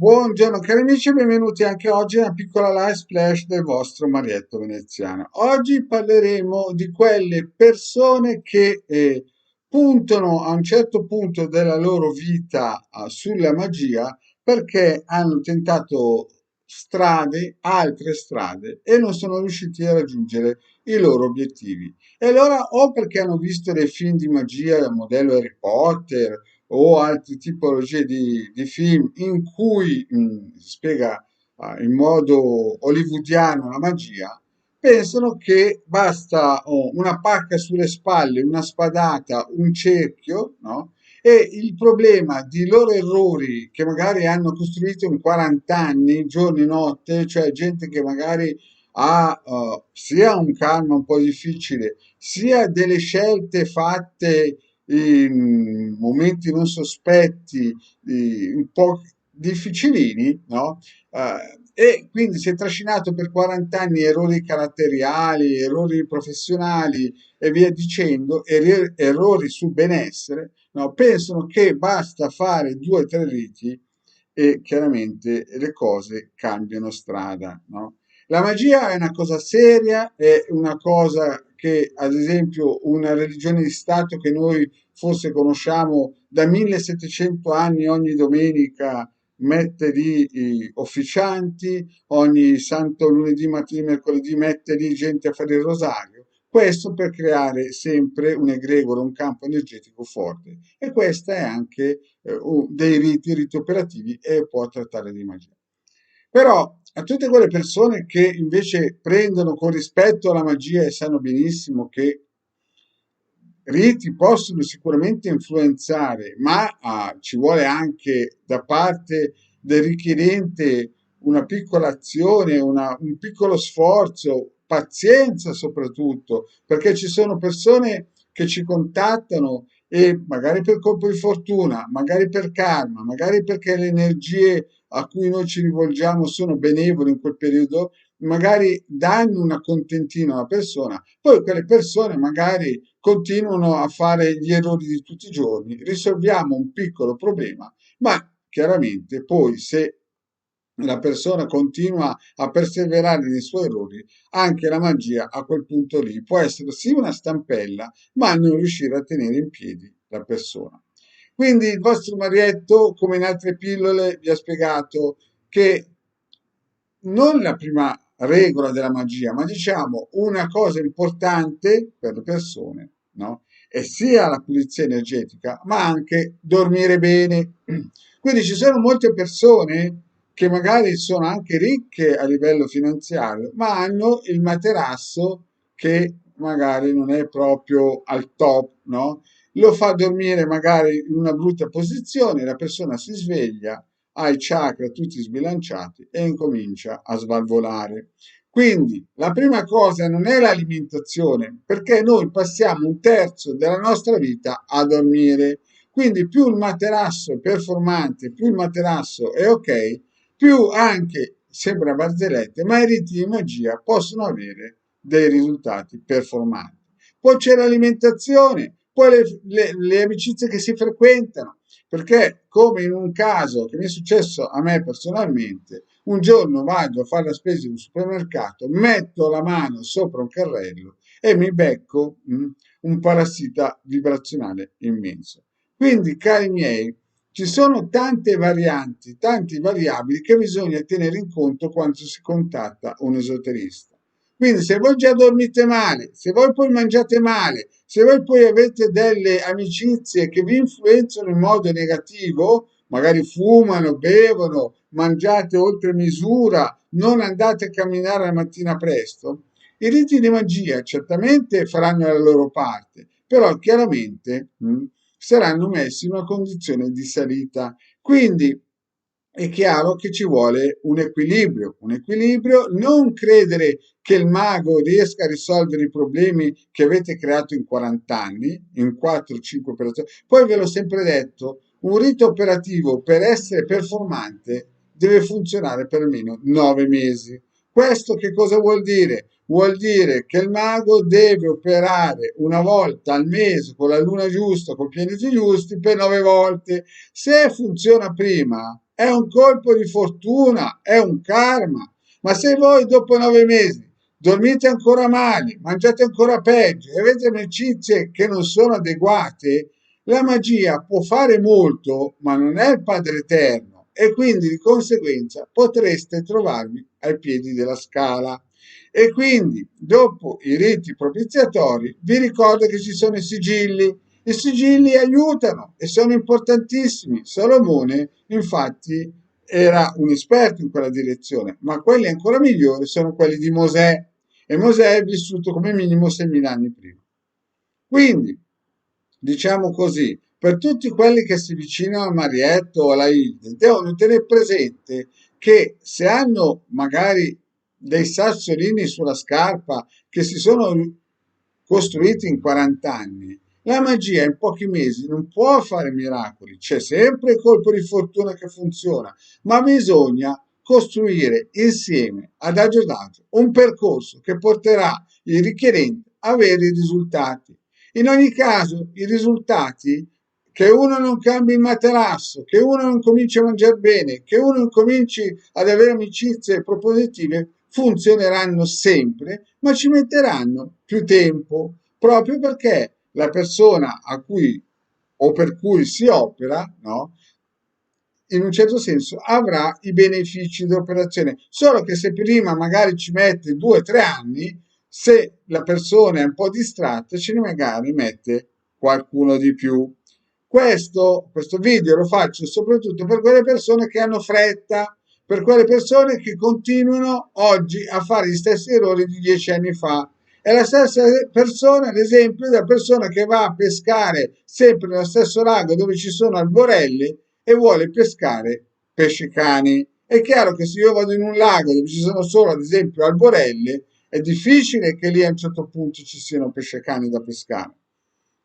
Buongiorno cari amici e benvenuti anche oggi a una piccola live splash del vostro Marietto Veneziano. Oggi parleremo di quelle persone che puntano a un certo punto della loro vita sulla magia perché hanno tentato altre strade e non sono riusciti a raggiungere i loro obiettivi. E allora o perché hanno visto dei film di magia, modello Harry Potter, o altre tipologie di film in cui spiega in modo hollywoodiano la magia, pensano che basta una pacca sulle spalle, una spadata, un cerchio, no? E il problema di loro errori che magari hanno costruito in 40 anni, giorno e notte, cioè gente che magari ha sia un karma un po' difficile, sia delle scelte fatte in momenti non sospetti, un po' difficilini, no? E quindi si è trascinato per 40 anni errori caratteriali, errori professionali e via dicendo, errori sul benessere, no? Pensano che basta fare due o tre riti e chiaramente le cose cambiano strada, no? La magia è una cosa seria, è una cosa che, ad esempio, una religione di Stato che noi forse conosciamo da 1700 anni, ogni domenica mette lì i officianti, ogni santo lunedì, martedì, mercoledì mette lì gente a fare il rosario. Questo per creare sempre un egregore, un campo energetico forte. E questo è anche dei riti operativi e può trattare di magia. Però a tutte quelle persone che invece prendono con rispetto la magia e sanno benissimo che riti possono sicuramente influenzare, ma ci vuole anche da parte del richiedente una piccola azione, un piccolo sforzo, pazienza soprattutto, perché ci sono persone che ci contattano e magari per colpo di fortuna, magari per karma, magari perché le energie a cui noi ci rivolgiamo sono benevole in quel periodo, magari danno una contentina alla persona, poi quelle persone magari continuano a fare gli errori di tutti i giorni, risolviamo un piccolo problema, ma chiaramente poi se la persona continua a perseverare nei suoi errori, anche la magia a quel punto lì può essere sì una stampella, ma non riuscire a tenere in piedi la persona. Quindi il vostro Marietto, come in altre pillole, vi ha spiegato che non la prima regola della magia, ma diciamo una cosa importante per le persone, no? È sia la pulizia energetica, ma anche dormire bene. Quindi ci sono molte persone che magari sono anche ricche a livello finanziario, ma hanno il materasso che magari non è proprio al top, no? Lo fa dormire magari in una brutta posizione, la persona si sveglia, ha i chakra tutti sbilanciati e incomincia a svalvolare. Quindi la prima cosa non è l'alimentazione, perché noi passiamo un terzo della nostra vita a dormire. Quindi più il materasso è performante, più il materasso è ok, più anche, sembra barzellette, ma i riti di magia possono avere dei risultati performanti. Poi c'è l'alimentazione, poi le amicizie che si frequentano, perché come in un caso che mi è successo a me personalmente, un giorno vado a fare la spesa in un supermercato, metto la mano sopra un carrello e mi becco un parassita vibrazionale immenso. Quindi, cari miei, ci sono tante varianti, tanti variabili che bisogna tenere in conto quando si contatta un esoterista. Quindi se voi già dormite male, se voi poi mangiate male, se voi poi avete delle amicizie che vi influenzano in modo negativo, magari fumano, bevono, mangiate oltre misura, non andate a camminare la mattina presto, i riti di magia certamente faranno la loro parte, però chiaramente saranno messi in una condizione di salita. Quindi è chiaro che ci vuole un equilibrio, non credere che il mago riesca a risolvere i problemi che avete creato in 40 anni, in 4-5 operazioni. Poi ve l'ho sempre detto, un rito operativo per essere performante deve funzionare per almeno 9 mesi. Questo che cosa vuol dire? Vuol dire che il mago deve operare una volta al mese con la luna giusta, con i pianeti giusti, per 9 volte. Se funziona prima, è un colpo di fortuna, è un karma. Ma se voi dopo 9 mesi dormite ancora male, mangiate ancora peggio e avete amicizie che non sono adeguate, la magia può fare molto, ma non è il Padre Eterno e quindi di conseguenza potreste trovarvi ai piedi della scala. E quindi, dopo i riti propiziatori, vi ricordo che ci sono i sigilli. I sigilli aiutano e sono importantissimi. Salomone, infatti, era un esperto in quella direzione, ma quelli ancora migliori sono quelli di Mosè. E Mosè è vissuto come minimo 6.000 anni prima. Quindi, diciamo così, per tutti quelli che si avvicinano al Marietto o alla Hilde, devono tenere presente che se hanno magari dei sassolini sulla scarpa che si sono costruiti in 40 anni, la magia in pochi mesi non può fare miracoli, c'è sempre il colpo di fortuna che funziona, ma bisogna costruire insieme, adagio adagio, un percorso che porterà il richiedente a avere i risultati. In ogni caso, i risultati, che uno non cambi il materasso, che uno non cominci a mangiare bene, che uno non cominci ad avere amicizie propositive, funzioneranno sempre, ma ci metteranno più tempo, proprio perché la persona a cui o per cui si opera, no? In un certo senso avrà i benefici dell'operazione, solo che se prima magari ci mette 2 o 3 anni, se la persona è un po' distratta, ce ne magari mette qualcuno di più. Questo video lo faccio soprattutto per quelle persone che hanno fretta, per quelle persone che continuano oggi a fare gli stessi errori di 10 anni fa. È la stessa persona, ad esempio, della persona che va a pescare sempre nello stesso lago dove ci sono alborelli e vuole pescare pesce cani. È chiaro che se io vado in un lago dove ci sono solo, ad esempio, alborelle, è difficile che lì a un certo punto ci siano pesce cani da pescare.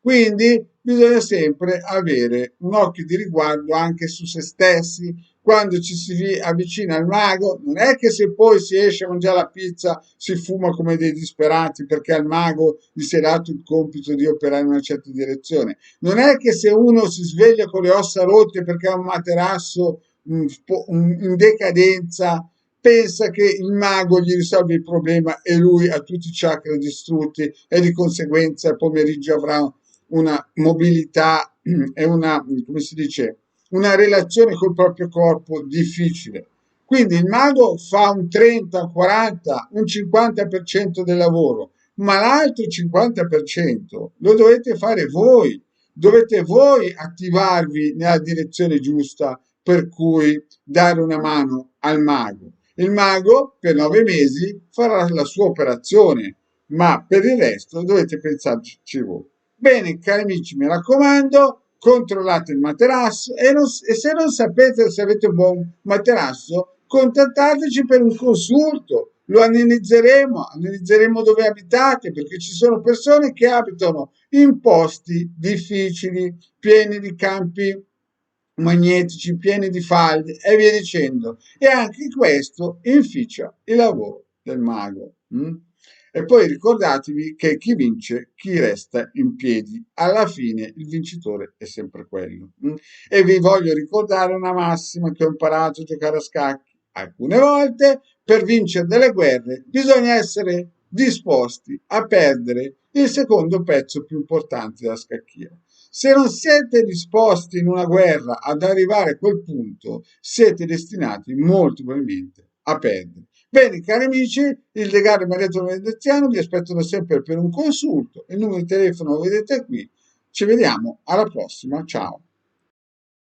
Quindi bisogna sempre avere un occhio di riguardo anche su se stessi. Quando ci si avvicina al mago, non è che se poi si esce a mangiare la pizza si fuma come dei disperati perché al mago gli si è dato il compito di operare in una certa direzione. Non è che se uno si sveglia con le ossa rotte perché ha un materasso in decadenza, pensa che il mago gli risolve il problema e lui ha tutti i chakra distrutti e di conseguenza il pomeriggio avrà una mobilità e una, come si dice, una relazione col proprio corpo difficile. Quindi il mago fa un 30, 40, un 50% del lavoro, ma l'altro 50% lo dovete fare voi. Dovete voi attivarvi nella direzione giusta per cui dare una mano al mago. Il mago per 9 mesi farà la sua operazione, ma per il resto dovete pensarci voi. Bene, cari amici, mi raccomando, controllate il materasso e se non sapete se avete un buon materasso, contattateci per un consulto. Lo analizzeremo dove abitate, perché ci sono persone che abitano in posti difficili, pieni di campi magnetici, pieni di falde e via dicendo. E anche questo inficia il lavoro del mago. E poi ricordatevi che chi vince, chi resta in piedi. Alla fine il vincitore è sempre quello. E vi voglio ricordare una massima che ho imparato a giocare a scacchi. Alcune volte per vincere delle guerre bisogna essere disposti a perdere il secondo pezzo più importante della scacchiera. Se non siete disposti in una guerra ad arrivare a quel punto, siete destinati molto probabilmente a perdere. Bene, cari amici, il Degario Marietto Veneziano vi aspetto da sempre per un consulto. Il numero di telefono lo vedete qui. Ci vediamo alla prossima. Ciao.